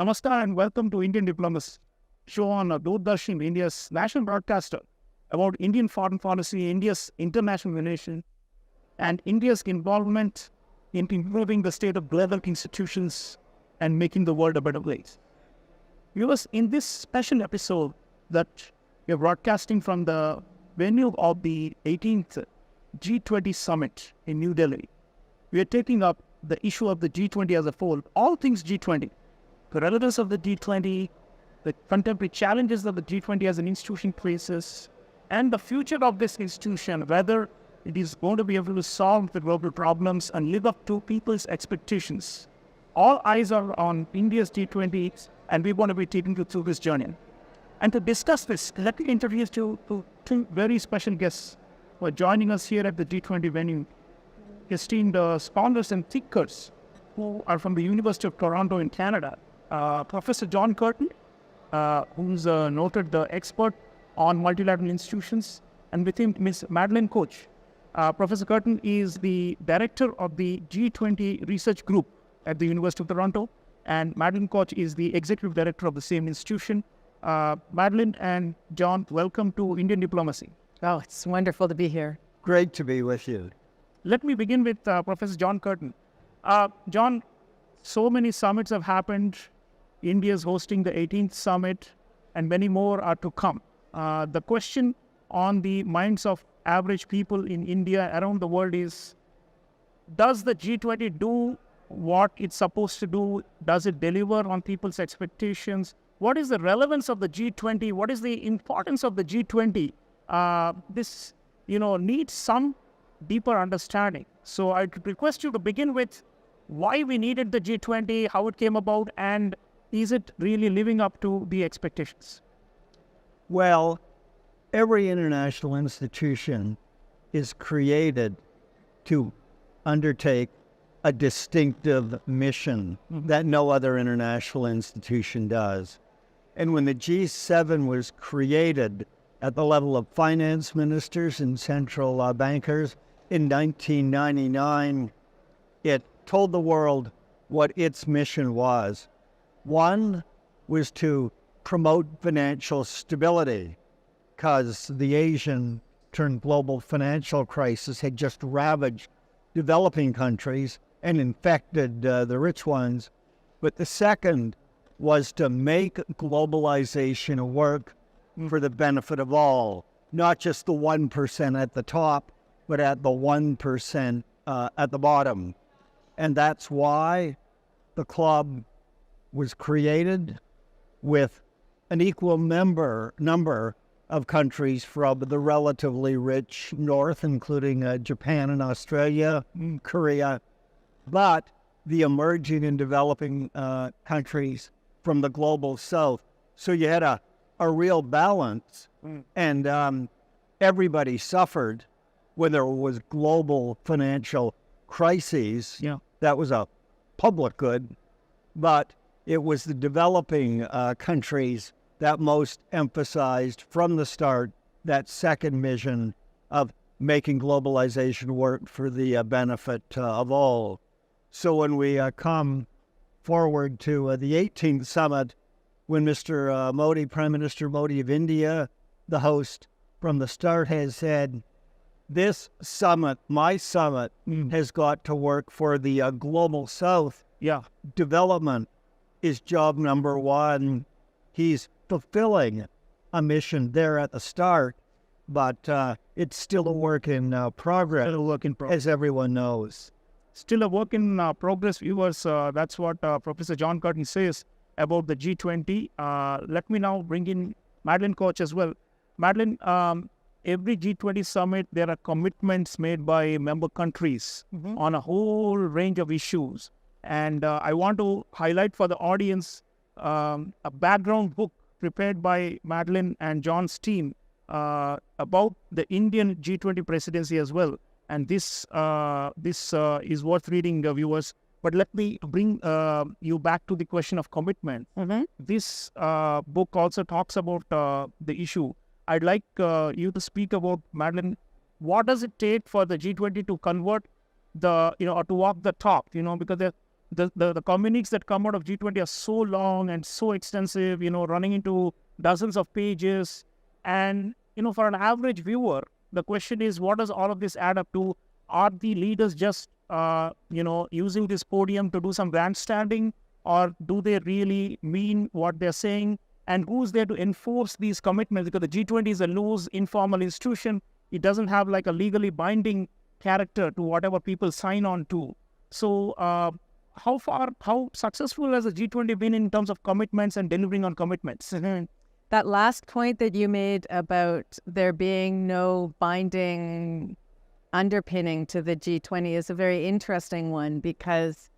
Namaskar and welcome to Indian Diplomacy, show on Doordarshan, India's national broadcaster, about Indian foreign policy, India's international relations, and India's involvement in improving the state of global institutions and making the world a better place. Viewers, in this special episode that we are broadcasting from the venue of the 18th G20 Summit in New Delhi, we are taking up the issue of the G20 as a whole, all things G20, the relevance of the G20, the contemporary challenges that the G20 as an institution faces, and the future of this institution, whether it is going to be able to solve the global problems and live up to people's expectations. All eyes are on India's G20, and we want to be taking you through this journey. And to discuss this, let me introduce you to two very special guests who are joining us here at the G20 venue, esteemed scholars and thinkers who are from the University of Toronto in Canada. Professor John Kirton, who's a noted expert on multilateral institutions, and with him, Ms. Madeline Koch. Professor Kirton is the director of the G20 Research Group at the University of Toronto, and Madeline Koch is the executive director of the same institution. Madeline and John, welcome to Indian Diplomacy. Oh, it's wonderful to be here. Great to be with you. Let me begin with Professor John Kirton. John, so many summits have happened. India is hosting the 18th summit, and many more are to come. The question on the minds of average people in India, around the world, is, does the G20 do what it's supposed to do? Does it deliver on people's expectations? What is the relevance of the G20? What is the importance of the G20? This, needs some deeper understanding. So I'd request you to begin with why we needed the G20, how it came about, and is it really living up to the expectations? Well, every international institution is created to undertake a distinctive mission that no other international institution does. And when the G7 was created at the level of finance ministers and central bankers in 1999, it told the world what its mission was. One was to promote financial stability, because the Asian turned global financial crisis had just ravaged developing countries and infected the rich ones. But the second was to make globalization work for the benefit of all, not just the 1% at the top, but at the 1% at the bottom. And that's why the club was created, with an equal number of countries from the relatively rich north, including Japan and Australia, Korea, but the emerging and developing countries from the global south. So you had a real balance, and everybody suffered when there was global financial crises. Yeah. That was a public good, but it was the developing countries that most emphasized from the start that second mission of making globalization work for the benefit of all. So when we come forward to the 18th summit, when Mr. Modi, Prime Minister Modi of India, the host from the start, has said, this summit, my summit, has got to work for the global south. Yeah. Development is job number one. He's fulfilling a mission there at the start, but it's still a work in progress, Still a work in progress. as everyone knows. Still a work in progress, viewers. That's what Professor John Curtin says about the G20. Let me now bring in Madeline Koch as well. Madeline, every G20 summit, there are commitments made by member countries on a whole range of issues. And I want to highlight for the audience a background book prepared by Madeline and John's team about the Indian G20 presidency as well. And this is worth reading, viewers. But let me bring you back to the question of commitment. This book also talks about the issue. I'd like you to speak about, Madeline, what does it take for the G20 to convert or to walk the talk, because there are the communiques that come out of G20 are so long and so extensive, running into dozens of pages. And, for an average viewer, the question is, what does all of this add up to? Are the leaders just, using this podium to do some grandstanding, or do they really mean what they're saying? And who's there to enforce these commitments? Because the G20 is a loose, informal institution. It doesn't have like a legally binding character to whatever people sign on to. So how successful has the G20 been in terms of commitments and delivering on commitments? That last point that you made about there being no binding underpinning to the G20 is a very interesting one, because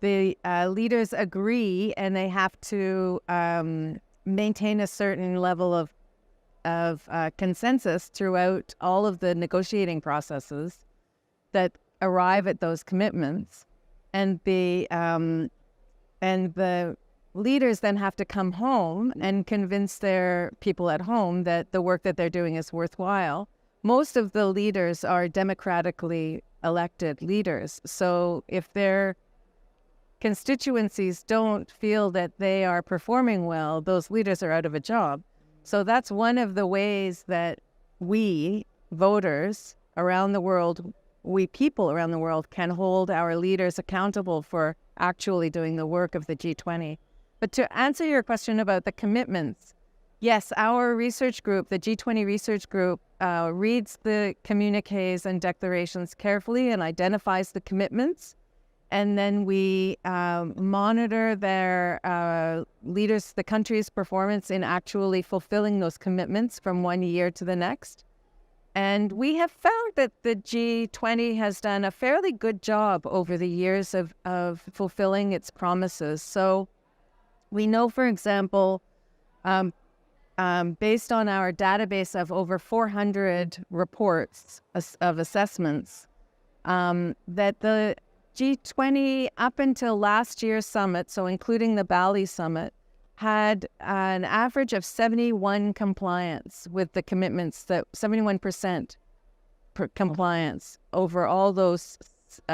the leaders agree and they have to maintain a certain level of consensus throughout all of the negotiating processes that arrive at those commitments, and the leaders then have to come home and convince their people at home that the work that they're doing is worthwhile. Most of the leaders are democratically elected leaders, so if their constituencies don't feel that they are performing well, those leaders are out of a job. So that's one of the ways that we, voters around the world, we people around the world, can hold our leaders accountable for actually doing the work of the G20. But to answer your question about the commitments, yes, our research group, the G20 Research Group, reads the communiques and declarations carefully and identifies the commitments. And then we monitor their leaders, the country's performance in actually fulfilling those commitments from one year to the next. And we have found that the G20 has done a fairly good job over the years of fulfilling its promises. So we know, for example, based on our database of over 400 reports of assessments, that the G20, up until last year's summit, so including the Bali summit, had an average of 71 compliance with the commitments, that 71% compliance over all those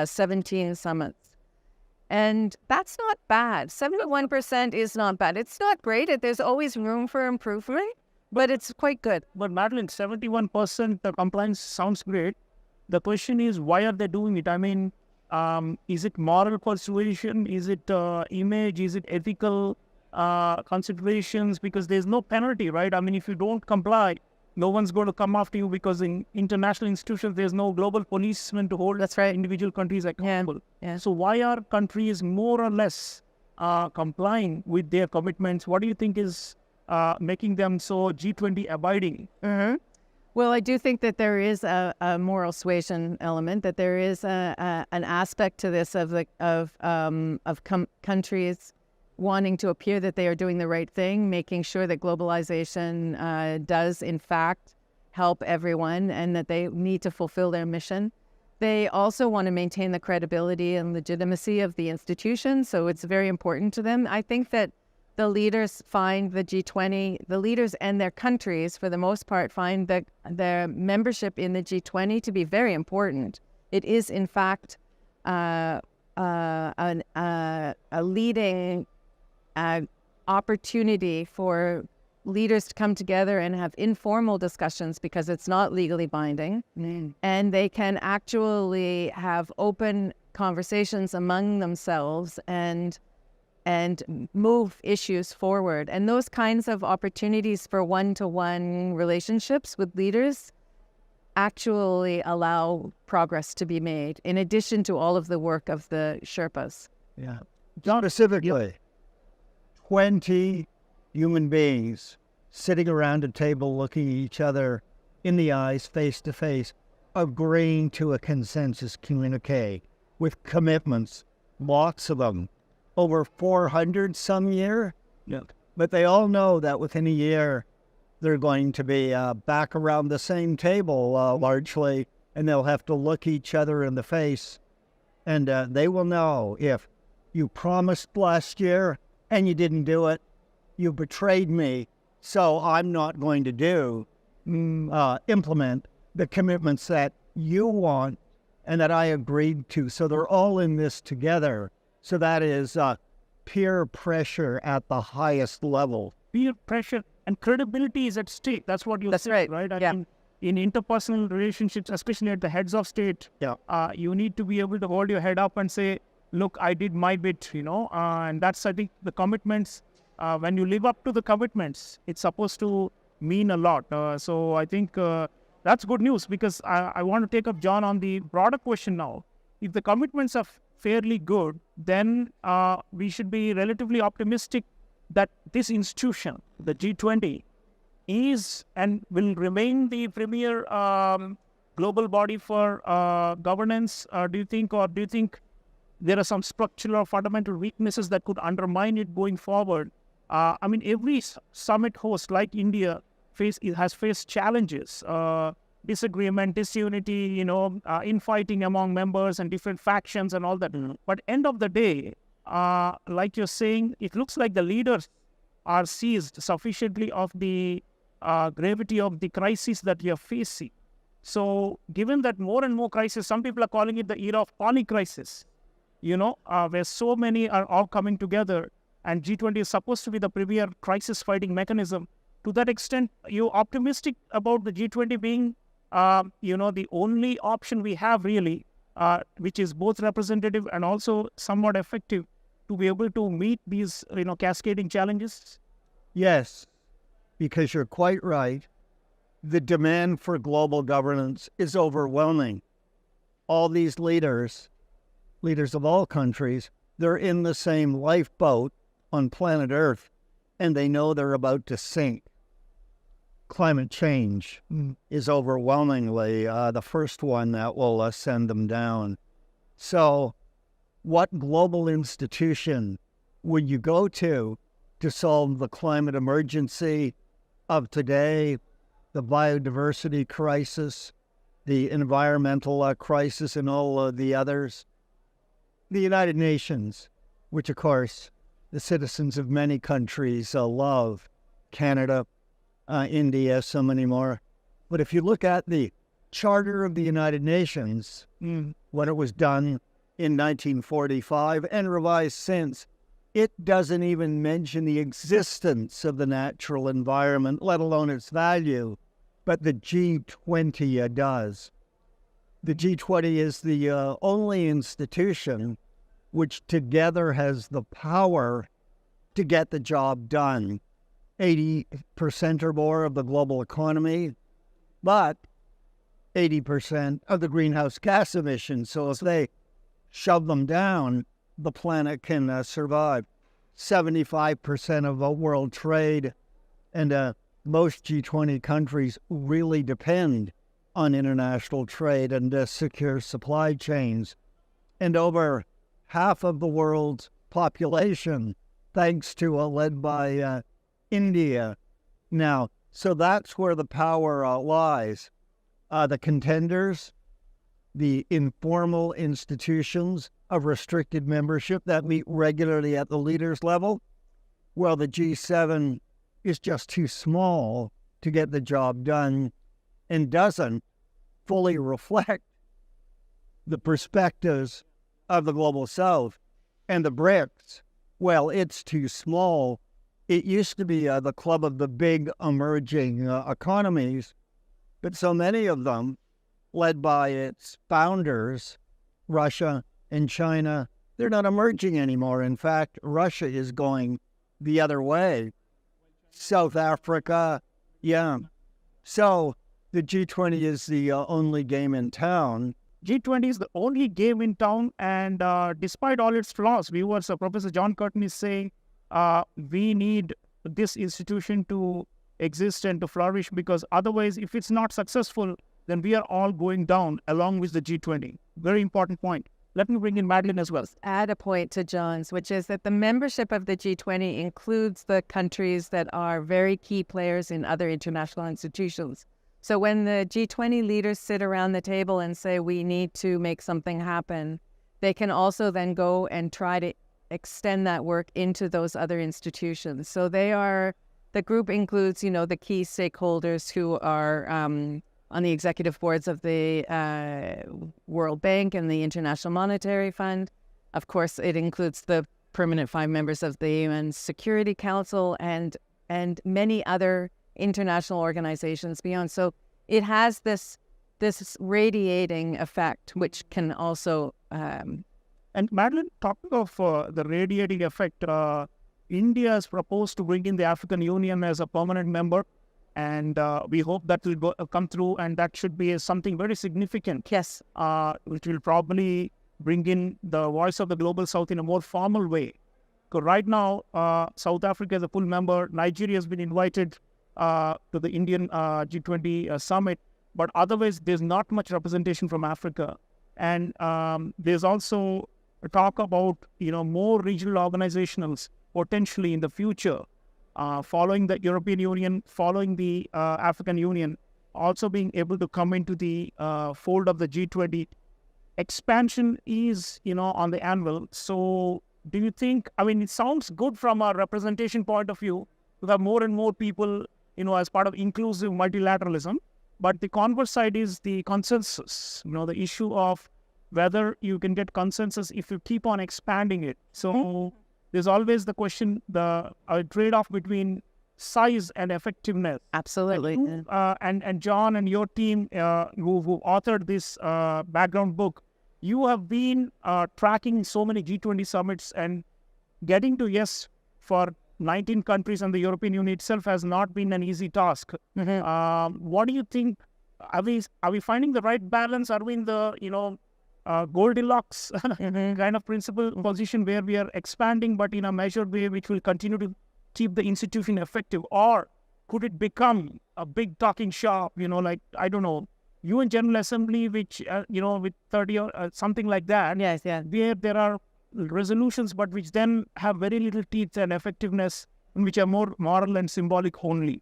17 summits. And that's not bad. 71% is not bad. It's not great. There's always room for improvement, but it's quite good. But Madeline, 71% compliance sounds great. The question is, why are they doing it? I mean, is it moral persuasion? Is it image? Is it ethical considerations? Because there's no penalty, right? I mean, if you don't comply, no one's going to come after you, because in international institutions, there's no global policeman to hold individual countries accountable. Yeah. So why are countries more or less complying with their commitments? What do you think is making them so G20 abiding? Mm-hmm. Well, I do think that there is a moral suasion element, that there is an aspect to this of countries wanting to appear that they are doing the right thing, making sure that globalization does, in fact, help everyone, and that they need to fulfill their mission. They also want to maintain the credibility and legitimacy of the institution, so it's very important to them. I think that the leaders find the G20, the leaders and their countries, for the most part, find that their membership in the G20 to be very important. It is, in fact, a leading opportunity for leaders to come together and have informal discussions, because it's not legally binding. And they can actually have open conversations among themselves and move issues forward. And those kinds of opportunities for one-to-one relationships with leaders actually allow progress to be made, in addition to all of the work of the Sherpas. Yeah. Specifically, 20 human beings sitting around a table looking each other in the eyes, face to face, agreeing to a consensus communique with commitments, lots of them, over 400 some year. Yeah. But they all know that within a year, they're going to be back around the same table largely, and they'll have to look each other in the face. And they will know, if you promised last year and you didn't do it, you betrayed me, so I'm not going to implement the commitments that you want and that I agreed to. So they're all in this together. So that is peer pressure at the highest level. Peer pressure and credibility is at stake. That's what you That's said, right. right? Yeah. In interpersonal relationships, especially at the heads of state, you need to be able to hold your head up and say, look, I did my bit, and that's, I think, the commitments. When you live up to the commitments, it's supposed to mean a lot. So I think that's good news, because I want to take up, John, on the broader question now. If the commitments are fairly good, then we should be relatively optimistic that this institution, the G20, is and will remain the premier global body for governance. Do you think there are some structural or fundamental weaknesses that could undermine it going forward? Every summit host like India has faced challenges, disagreement, disunity, infighting among members and different factions and all that. But end of the day, like you're saying, it looks like the leaders are seized sufficiently of the gravity of the crisis that we are facing. So given that more and more crises, some people are calling it the era of polycrisis, where so many are all coming together, and G20 is supposed to be the premier crisis fighting mechanism. To that extent, you're optimistic about the G20 being, the only option we have really, which is both representative and also somewhat effective to be able to meet these, cascading challenges? Yes, because you're quite right. The demand for global governance is overwhelming. All these leaders of all countries, they're in the same lifeboat on planet Earth, and they know they're about to sink. Climate change is overwhelmingly the first one that will send them down. So what global institution would you go to solve the climate emergency of today, the biodiversity crisis, the environmental crisis, and all of the others? The United Nations, which, of course, the citizens of many countries love, Canada, India, so many more. But if you look at the Charter of the United Nations, when it was done in 1945 and revised since, it doesn't even mention the existence of the natural environment, let alone its value. But the G20 does. The G20 is the only institution which together has the power to get the job done. 80% or more of the global economy, but 80% of the greenhouse gas emissions. So if they shove them down, the planet can survive. 75% of the world trade, and most G20 countries really depend on international trade and secure supply chains. And over half of the world's population, thanks to led by India. Now, so that's where the power lies. The contenders, the informal institutions of restricted membership that meet regularly at the leaders level, well, the G7 is just too small to get the job done and doesn't fully reflect the perspectives of the global South. And the BRICS, well, it's too small. It used to be the club of the big emerging economies, but so many of them, led by its founders, Russia and China, they're not emerging anymore. In fact, Russia is going the other way. South Africa, yeah. So the G20 is the only game in town. G20 is the only game in town, and despite all its flaws, viewers, Professor John Kirton is saying we need this institution to exist and to flourish, because otherwise, if it's not successful, then we are all going down along with the G20. Very important point. Let me bring in Madeline as well. Add a point to John's, which is that the membership of the G20 includes the countries that are very key players in other international institutions. So when the G20 leaders sit around the table and say, we need to make something happen, they can also then go and try to extend that work into those other institutions. So the group includes, the key stakeholders who are on the executive boards of the World Bank and the International Monetary Fund. Of course, it includes the permanent 5 members of the UN Security Council and many other international organizations beyond. So it has this radiating effect, which can also... And Madeline, talking of the radiating effect, India has proposed to bring in the African Union as a permanent member, and we hope that will come through, and that should be something very significant. Yes. Which will probably bring in the voice of the Global South in a more formal way. Because right now, South Africa is a full member. Nigeria has been invited to the Indian G20 summit, but otherwise there's not much representation from Africa. And there's also a talk about more regional organizations potentially in the future, following the European Union, following the African Union, also being able to come into the fold of the G20. Expansion is on the anvil. So do you think, it sounds good from a representation point of view to have more and more people as part of inclusive multilateralism, but the converse side is the consensus, the issue of whether you can get consensus if you keep on expanding it. So there's always the question, the trade-off between size and effectiveness. Absolutely. And John and your team who authored this background book, you have been tracking so many G20 summits, and getting to yes for 19 countries and the European Union itself has not been an easy task. What do you think? Are we finding the right balance? Are we in the Goldilocks kind of principle position where we are expanding but in a measured way which will continue to keep the institution effective? Or could it become a big talking shop, like, I don't know, UN General Assembly, which, with 30 or something like that, yes, yeah, where there are resolutions but which then have very little teeth and effectiveness, and which are more moral and symbolic only.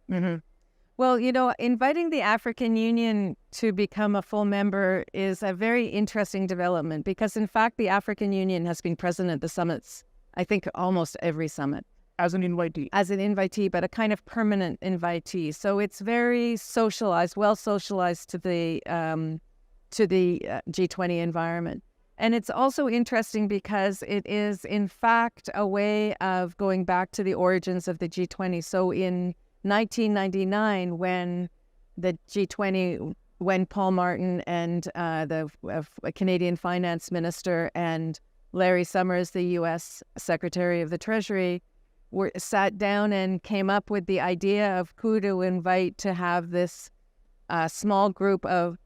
Well, inviting the African Union to become a full member is a very interesting development because, in fact, the African Union has been present at the summits, I think almost every summit. As an invitee. As an invitee, but a kind of permanent invitee. So it's very socialized, well socialized to the G20 environment. And it's also interesting because it is, in fact, a way of going back to the origins of the G20. So in 1999, when the G20, when Paul Martin and the Canadian Finance Minister and Larry Summers, the U.S. Secretary of the Treasury, sat down and came up with the idea of who to invite to have this small group of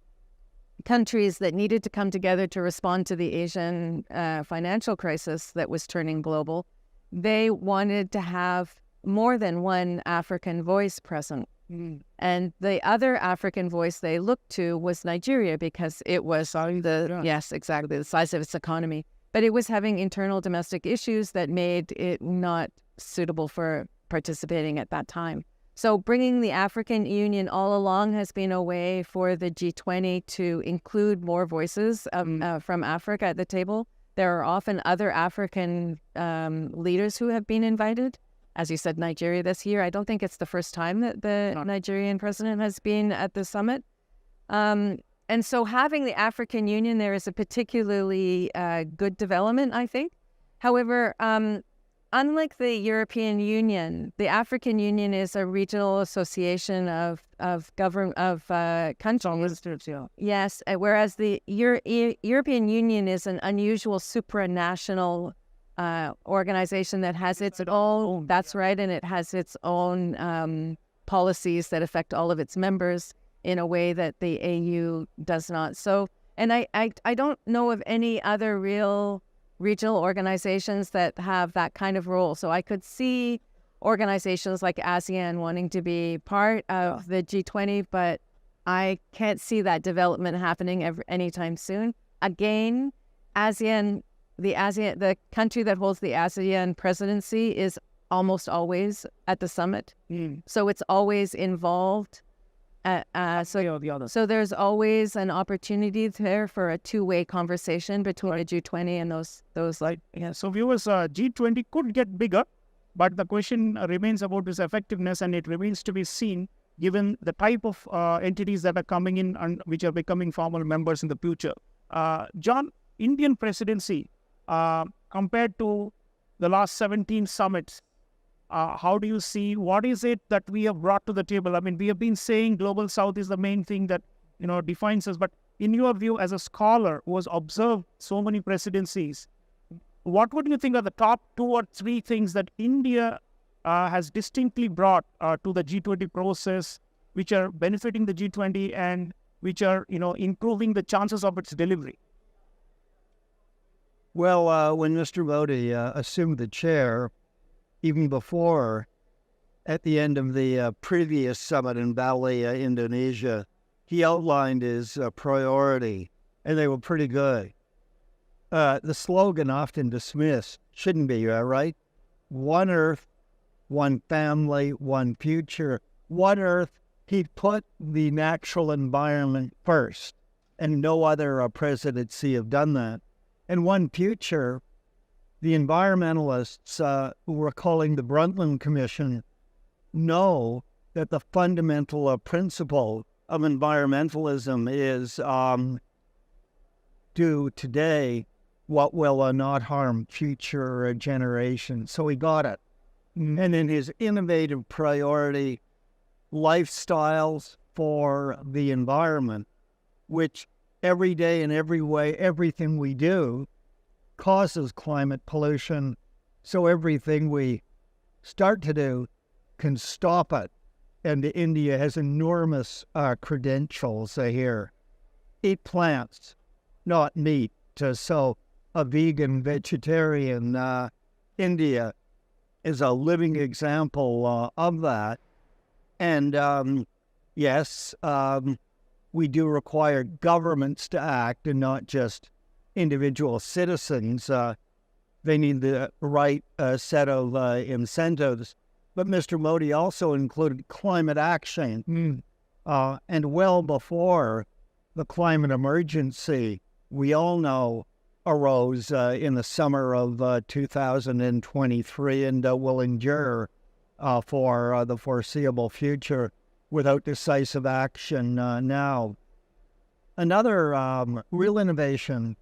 countries that needed to come together to respond to the Asian financial crisis that was turning global. They wanted to have more than one African voice present. And the other African voice they looked to was Nigeria because it was yes, exactly, the size of its economy. But it was having internal domestic issues that made it not suitable for participating at that time. So bringing the African Union all along has been a way for the G20 to include more voices from Africa at the table. There are often other African leaders who have been invited. As you said, Nigeria this year. I don't think it's the first time that the Nigerian president has been at the summit. And so having the African Union there is a particularly good development, I think. However, unlike the European Union, the African Union is a regional association of countries. Yes, whereas the European Union is an unusual supranational organization that has its own. That's right, and it has its own policies that affect all of its members in a way that the AU does not. So, and I don't know of any other real regional organizations that have that kind of role. So I could see organizations like ASEAN wanting to be part of the G20, but I can't see that development happening anytime soon. Again, the country that holds the ASEAN presidency is almost always at the summit. So it's always involved. So there's always an opportunity there for a two-way conversation between the G20 and those. So viewers, G20 could get bigger, but the question remains about its effectiveness, and it remains to be seen given the type of entities that are coming in and which are becoming formal members in the future. John, Indian presidency, compared to the last 17 summits, how do you see, what is it that we have brought to the table? I mean, we have been saying Global South is the main thing that, defines us. But in your view, as a scholar who has observed so many presidencies, what would you think are the top 2 or 3 things that India has distinctly brought to the G20 process, which are benefiting the G20 and which are, improving the chances of its delivery? Well, when Mr. Modi assumed the chair, even before, at the end of the previous summit in Bali, Indonesia, he outlined his priority, and they were pretty good. The slogan often dismissed, shouldn't be, right? One Earth, one family, one future. One Earth, he put the natural environment first, and no other presidency have done that. And one future, the environmentalists who were calling the Brundtland Commission know that the fundamental principle of environmentalism is do today what will not harm future generations. So he got it. And in his innovative priority, lifestyles for the environment, which every day in every way, everything we do causes climate pollution. So everything we start to do can stop it. And India has enormous credentials here. Eat plants, not meat. So a vegan, vegetarian India is a living example of that. And yes, we do require governments to act and not just individual citizens. They need the right set of incentives. But Mr. Modi also included climate action. And well before the climate emergency, we all know, arose in the summer of 2023 and will endure for the foreseeable future without decisive action now. Another real innovation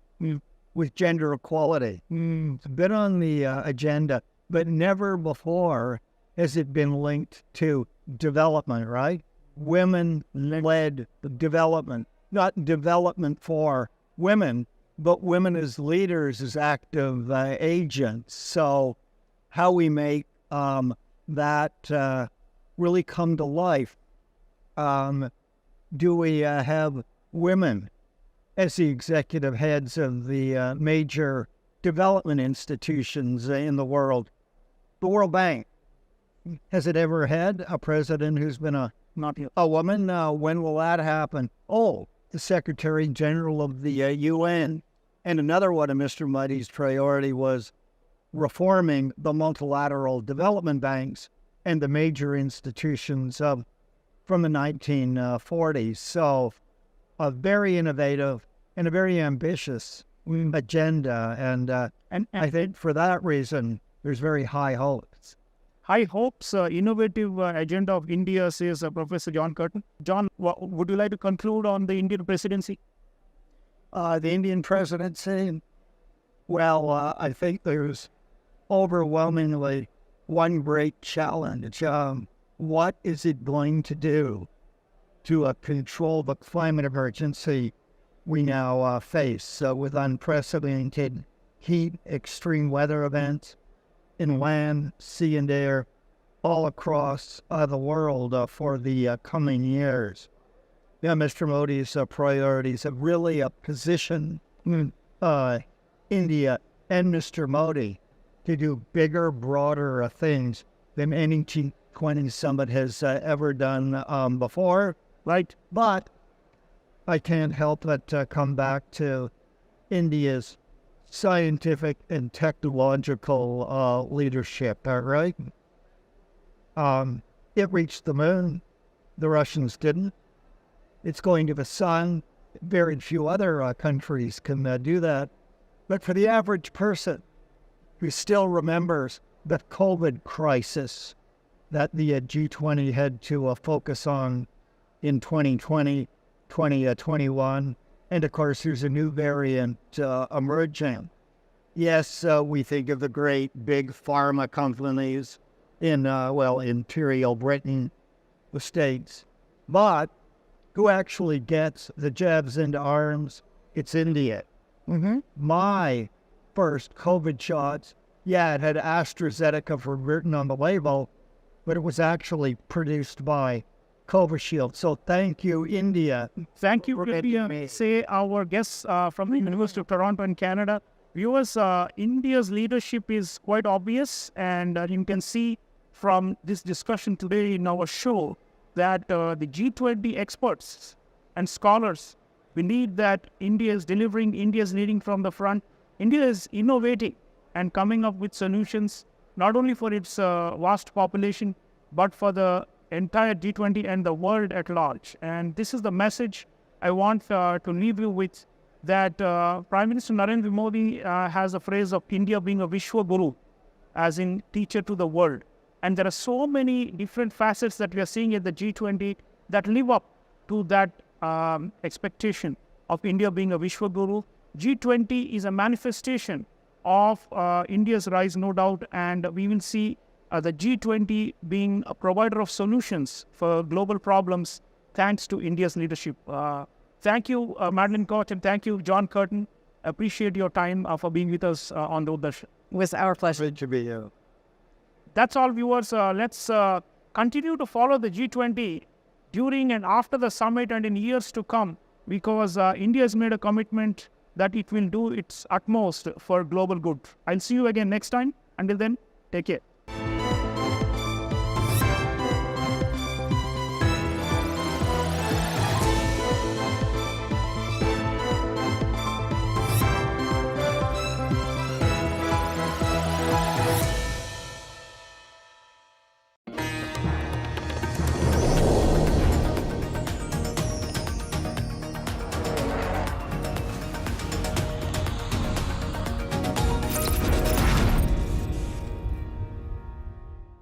with gender equality. It's been on the agenda, but never before has it been linked to development, right? Women-led development, not development for women, but women as leaders, as active agents. So how we make that really come to life. Do we have women as the executive heads of the major development institutions in the world? The World Bank. Has it ever had a president who's been a woman? When will that happen? Oh, the Secretary General of the UN. And another one of Mr. Modi's priority was reforming the multilateral development banks and the major institutions from the 1940s. So a very innovative and a very ambitious agenda. And I think for that reason, there's very high hopes. High hopes, innovative agenda of India, says Professor John Kirton. John, would you like to conclude on the Indian presidency? The Indian presidency? Well, I think there's overwhelmingly one great challenge. What is it going to do to control the climate emergency we now face with unprecedented heat, extreme weather events in land, sea, and air all across the world for the coming years? Yeah, Mr. Modi's priorities have really positioned India and Mr. Modi to do bigger, broader things than any G20 summit has ever done before. Right? But I can't help but come back to India's scientific and technological leadership, right? It reached the moon. The Russians didn't. It's going to the sun. Very few other countries can do that. But for the average person who still remembers the COVID crisis that the G20 had to focus on in 2020, 2021, and of course there's a new variant emerging. Yes, we think of the great big pharma companies in, Imperial Britain, the States. But who actually gets the jabs into arms? It's India. My first COVID shots, it had AstraZeneca written on the label, but it was actually produced by Covishield. So thank you, India. Thank you, India. Say our guests from the University of Toronto in Canada. Viewers, India's leadership is quite obvious, and you can see from this discussion today in our show that the G20 experts and scholars believe that India is delivering, India is leading from the front. India is innovating and coming up with solutions, not only for its vast population, but for the entire G20 and the world at large. And this is the message I want to leave you with, that Prime Minister Narendra Modi has a phrase of India being a Vishwa Guru, as in teacher to the world. And there are so many different facets that we are seeing at the G20 that live up to that expectation of India being a Vishwa Guru. G20 is a manifestation of India's rise, no doubt, and we will see the G20 being a provider of solutions for global problems thanks to India's leadership. Thank you, Madeline Koch, and thank you, John Kirton. Appreciate your time for being with us on Doordarshan. It was our pleasure. Great to be here. That's all, viewers. Let's continue to follow the G20 during and after the summit and in years to come, because India has made a commitment that it will do its utmost for global good. I'll see you again next time. Until then, take care.